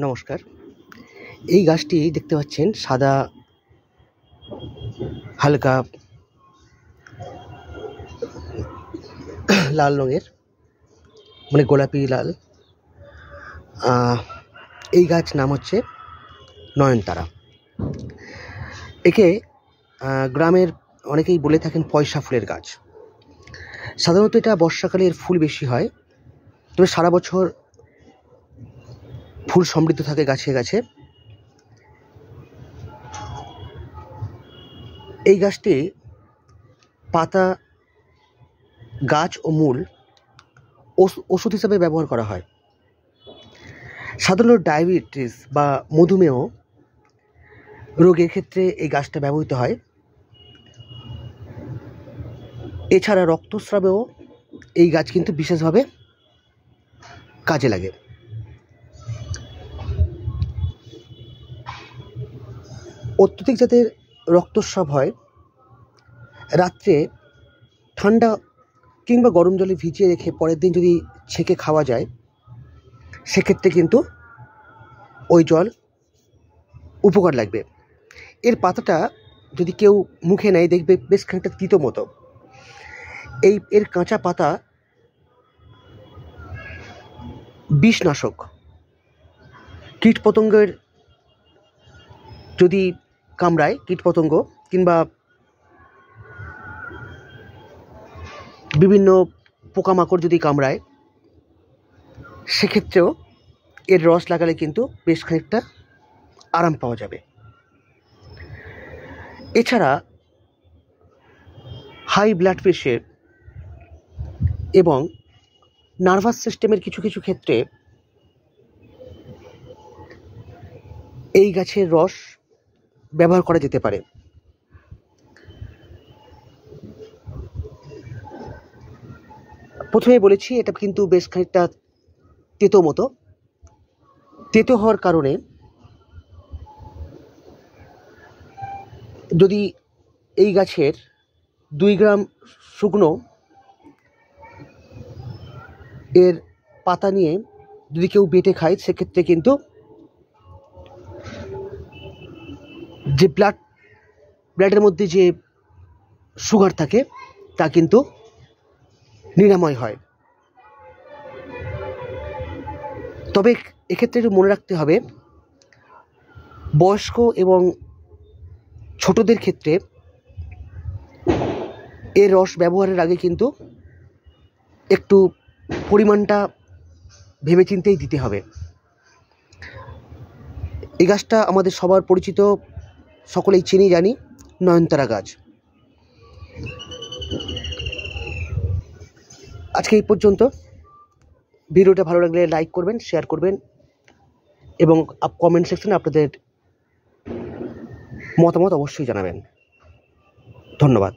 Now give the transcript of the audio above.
নমস্কার। এই গাছটি দেখতে পাচ্ছেন সাদা হালকা লাল রঙের, মানে গোলাপি লাল। এই গাছ নাম হচ্ছে নয়নতারা। একে গ্রামের অনেকেই বলে থাকেন পয়সা ফুলের গাছ। সাধারণত এটা বর্ষাকালে এর ফুল বেশি হয়, তবে সারা বছর ফুল সমৃদ্ধ থাকে গাছে গাছে। এই গাছটি পাতা, গাছ ও মূল ওষুধ হিসাবে ব্যবহার করা হয়। সাধারণত ডায়াবেটিস বা মধুমেহ রোগের ক্ষেত্রে এই গাছটা ব্যবহৃত হয়। এছাড়া রক্তস্রাবেও এই গাছ কিন্তু বিশেষভাবে কাজে লাগে। অত্যধিক যাদের রক্তস্রাব হয়, রাত্রে ঠান্ডা কিংবা গরম জলে ভিজিয়ে রেখে পরের দিন যদি ছেঁকে খাওয়া যায়, সেক্ষেত্রে কিন্তু ওই জল উপকার লাগবে। এর পাতাটা যদি কেউ মুখে নেয়, দেখবে বেশ খানিকটা তিতো মতো। এর কাঁচা পাতা বিষনাশক। কীটপতঙ্গের যদি কামড়ায়, কীটপতঙ্গ কিংবা বিভিন্ন পোকামাকড় যদি কামড়ায়, সেক্ষেত্রেও এর রস লাগালে কিন্তু বেশ খানিকটা আরাম পাওয়া যাবে। এছাড়া হাই ব্লাড প্রেশার এবং নার্ভাস সিস্টেমের কিছু কিছু ক্ষেত্রে এই গাছের রস ব্যবহার করা যেতে পারে। প্রথমে বলেছি এটা কিন্তু বেশ খানিকটা তেতো মতো। তেতো হওয়ার কারণে যদি এই গাছের 2 গ্রাম শুকনো এর পাতা নিয়ে যদি কেউ বেটে খায়, সেক্ষেত্রে কিন্তু যে ব্লাডের মধ্যে যে সুগার থাকে তা কিন্তু নিরাময় হয়। তবে এক্ষেত্রে একটু মনে রাখতে হবে, বয়স্ক এবং ছোটদের ক্ষেত্রে এর রস ব্যবহারের আগে কিন্তু একটু পরিমাণটা ভেবেচিন্তেই দিতে হবে। এই গাছটা আমাদের সবার পরিচিত, সকলেই চিনি জানি, নয়নতারা গাছ। আজকে এই পর্যন্ত। ভিডিওটা ভালো লাগলে লাইক করবেন, শেয়ার করবেন এবং কমেন্ট সেকশনে আপনাদের মতামত অবশ্যই জানাবেন। ধন্যবাদ।